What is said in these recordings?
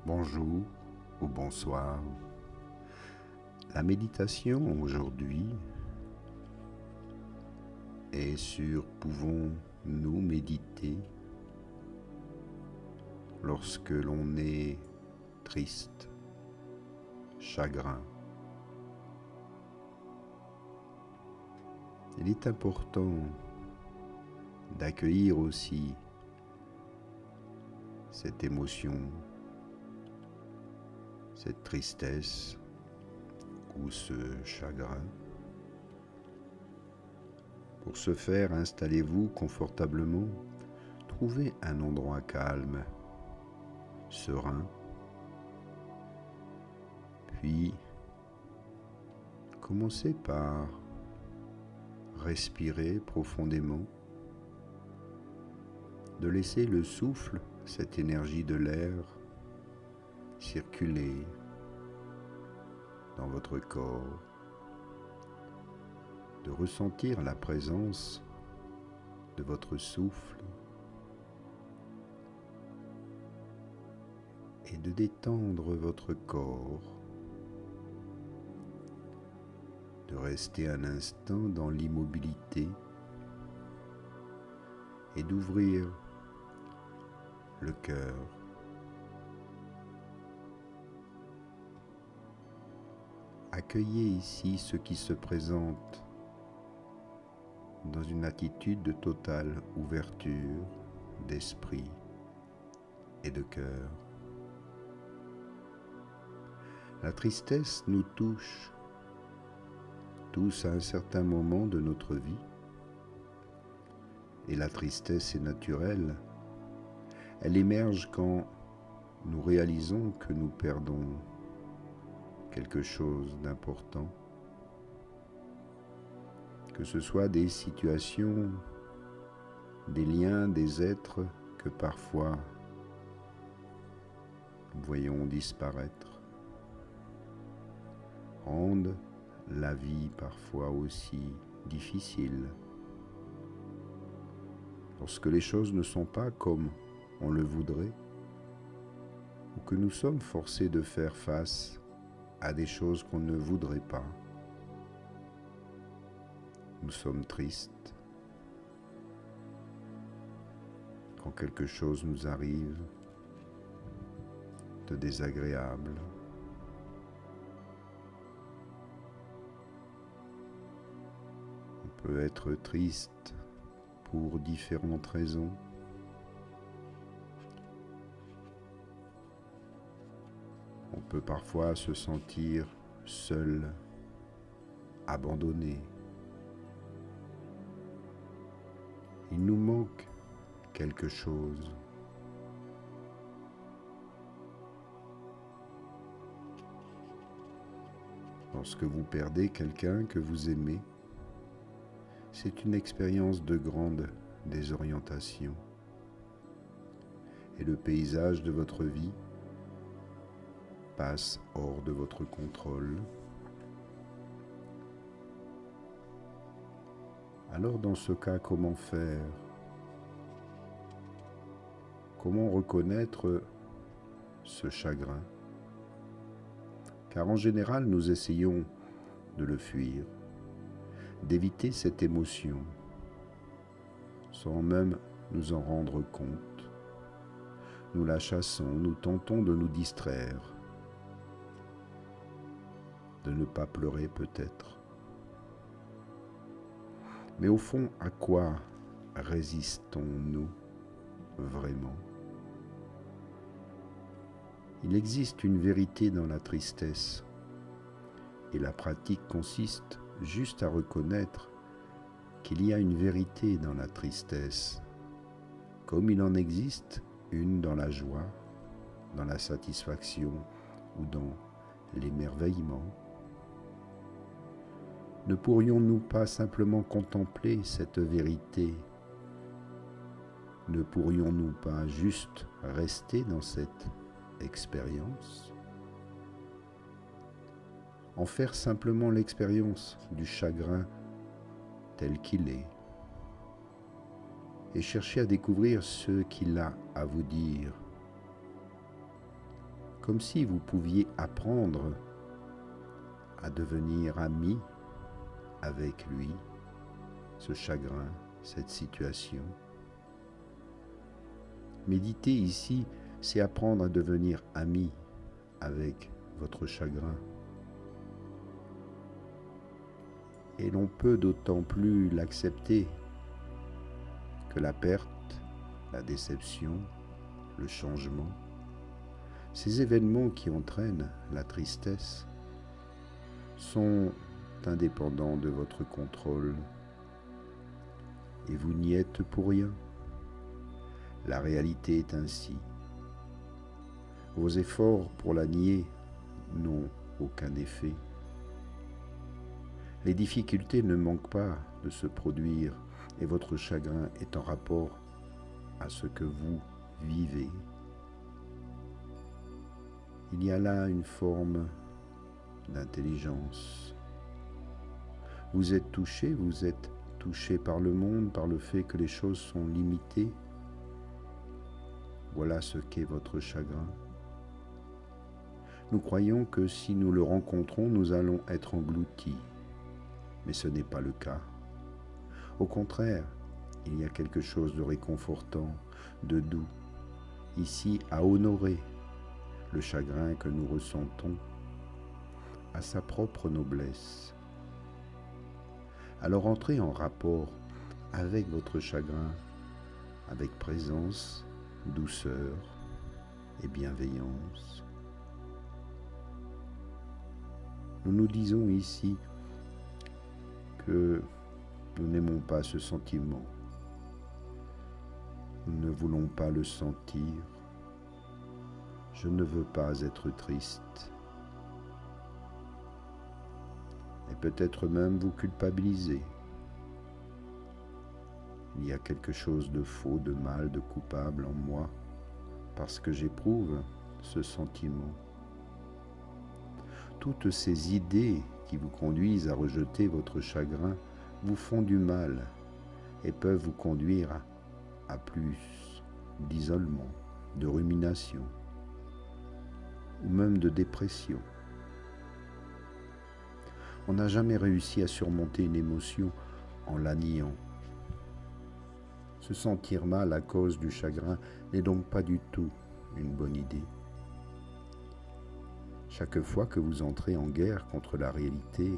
Bonjour ou bonsoir. La méditation aujourd'hui est sur pouvons-nous méditer lorsque l'on est triste, chagrin. Il est important d'accueillir aussi cette émotion, cette tristesse ou ce chagrin. Pour ce faire, installez-vous confortablement, trouvez un endroit calme, serein, puis commencez par respirer profondément, de laisser le souffle, cette énergie de l'air, circuler dans votre corps, de ressentir la présence de votre souffle et de détendre votre corps, de rester un instant dans l'immobilité et d'ouvrir le cœur. Accueillez ici ce qui se présente dans une attitude de totale ouverture d'esprit et de cœur. La tristesse nous touche tous à un certain moment de notre vie, et la tristesse est naturelle. Elle émerge quand nous réalisons que nous perdons quelque chose d'important, que ce soit des situations, des liens, des êtres que parfois nous voyons disparaître, rendent la vie parfois aussi difficile. Lorsque les choses ne sont pas comme on le voudrait, ou que nous sommes forcés de faire face à des choses qu'on ne voudrait pas, nous sommes tristes. Quand quelque chose nous arrive de désagréable, on peut être triste pour différentes raisons. On peut parfois se sentir seul, abandonné. Il nous manque quelque chose. Lorsque vous perdez quelqu'un que vous aimez, c'est une expérience de grande désorientation. Et le paysage de votre vie passe hors de votre contrôle. Alors dans ce cas, comment faire? Comment reconnaître ce chagrin? Car en général, nous essayons de le fuir, d'éviter cette émotion, sans même nous en rendre compte. Nous la chassons, nous tentons de nous distraire, de ne pas pleurer peut-être. Mais au fond, à quoi résistons-nous vraiment? Il existe une vérité dans la tristesse, et la pratique consiste juste à reconnaître qu'il y a une vérité dans la tristesse, comme il en existe une dans la joie, dans la satisfaction ou dans l'émerveillement. Ne pourrions-nous pas simplement contempler cette vérité? Ne pourrions-nous pas juste rester dans cette expérience? En faire simplement l'expérience du chagrin tel qu'il est, et chercher à découvrir ce qu'il a à vous dire, comme si vous pouviez apprendre à devenir ami avec lui, ce chagrin, cette situation. Méditer ici, c'est apprendre à devenir ami avec votre chagrin. Et l'on peut d'autant plus l'accepter que la perte, la déception, le changement, ces événements qui entraînent la tristesse sont indépendants de votre contrôle et vous n'y êtes pour rien. La réalité est ainsi. Vos efforts pour la nier n'ont aucun effet. Les difficultés ne manquent pas de se produire et votre chagrin est en rapport à ce que vous vivez. Il y a là une forme d'intelligence. Vous êtes touché par le monde, par le fait que les choses sont limitées. Voilà ce qu'est votre chagrin. Nous croyons que si nous le rencontrons, nous allons être engloutis. Mais ce n'est pas le cas. Au contraire, il y a quelque chose de réconfortant, de doux, ici à honorer le chagrin que nous ressentons à sa propre noblesse. Alors entrez en rapport avec votre chagrin, avec présence, douceur et bienveillance. Nous nous disons ici que nous n'aimons pas ce sentiment. Nous ne voulons pas le sentir. Je ne veux pas être triste. Et peut-être même vous culpabiliser. Il y a quelque chose de faux, de mal, de coupable en moi, parce que j'éprouve ce sentiment. Toutes ces idées qui vous conduisent à rejeter votre chagrin vous font du mal et peuvent vous conduire à plus d'isolement, de rumination ou même de dépression. On n'a jamais réussi à surmonter une émotion en la niant. Se sentir mal à cause du chagrin n'est donc pas du tout une bonne idée. Chaque fois que vous entrez en guerre contre la réalité,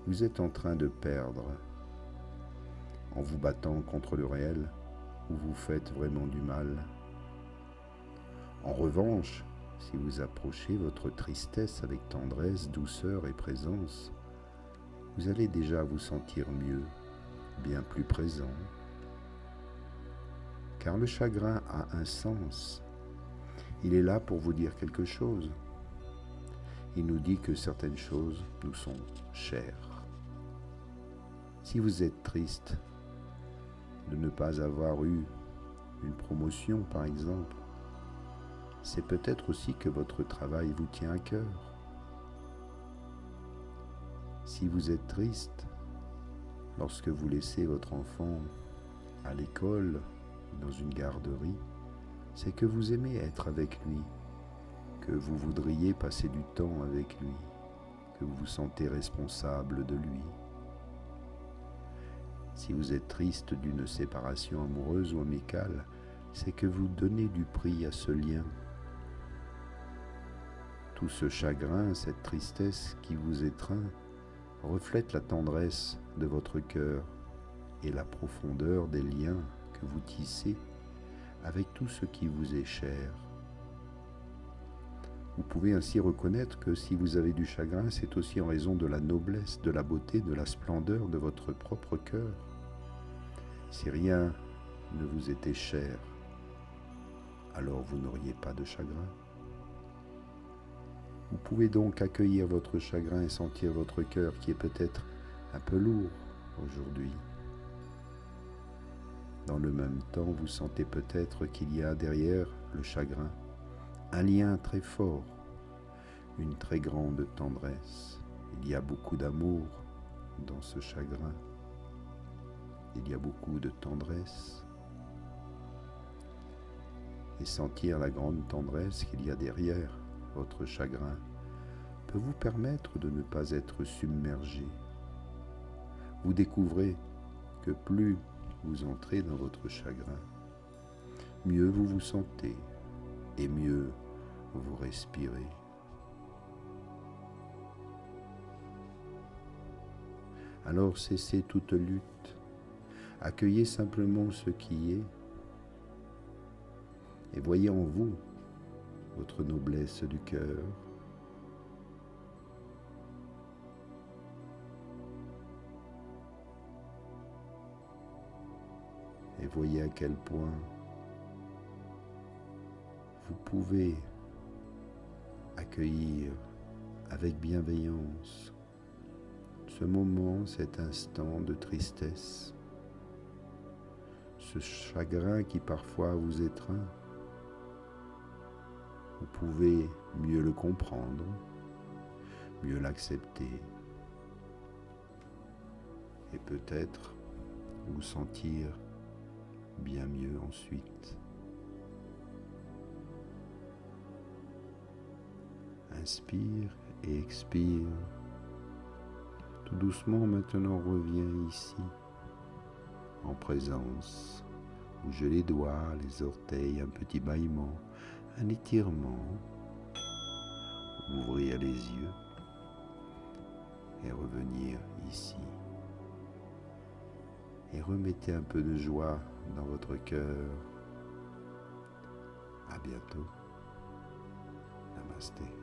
vous êtes en train de perdre. En vous battant contre le réel, vous vous faites vraiment du mal. En revanche, si vous approchez votre tristesse avec tendresse, douceur et présence, vous allez déjà vous sentir mieux, bien plus présent. Car le chagrin a un sens. Il est là pour vous dire quelque chose. Il nous dit que certaines choses nous sont chères. Si vous êtes triste de ne pas avoir eu une promotion, par exemple, c'est peut-être aussi que votre travail vous tient à cœur. Si vous êtes triste lorsque vous laissez votre enfant à l'école, dans une garderie, c'est que vous aimez être avec lui, que vous voudriez passer du temps avec lui, que vous vous sentez responsable de lui. Si vous êtes triste d'une séparation amoureuse ou amicale, c'est que vous donnez du prix à ce lien. Tout ce chagrin, cette tristesse qui vous étreint, reflète la tendresse de votre cœur et la profondeur des liens que vous tissez avec tout ce qui vous est cher. Vous pouvez ainsi reconnaître que si vous avez du chagrin, c'est aussi en raison de la noblesse, de la beauté, de la splendeur de votre propre cœur. Si rien ne vous était cher, alors vous n'auriez pas de chagrin. Vous pouvez donc accueillir votre chagrin et sentir votre cœur qui est peut-être un peu lourd aujourd'hui. Dans le même temps, vous sentez peut-être qu'il y a derrière le chagrin un lien très fort, une très grande tendresse. Il y a beaucoup d'amour dans ce chagrin. Il y a beaucoup de tendresse. Et sentir la grande tendresse qu'il y a derrière votre chagrin peut vous permettre de ne pas être submergé. Vous découvrez que plus vous entrez dans votre chagrin, mieux vous vous sentez et mieux vous respirez. Alors cessez toute lutte, accueillez simplement ce qui est et voyez en vous votre noblesse du cœur. Et voyez à quel point vous pouvez accueillir avec bienveillance ce moment, cet instant de tristesse, ce chagrin qui parfois vous étreint. Vous pouvez mieux le comprendre, mieux l'accepter et peut-être vous sentir bien mieux ensuite. Inspire et expire. Tout doucement maintenant reviens ici, en présence. Bougez les doigts, les orteils, un petit bâillement, un étirement. Ouvrir les yeux et revenir ici. Et remettez un peu de joie dans votre cœur. À bientôt. Namasté.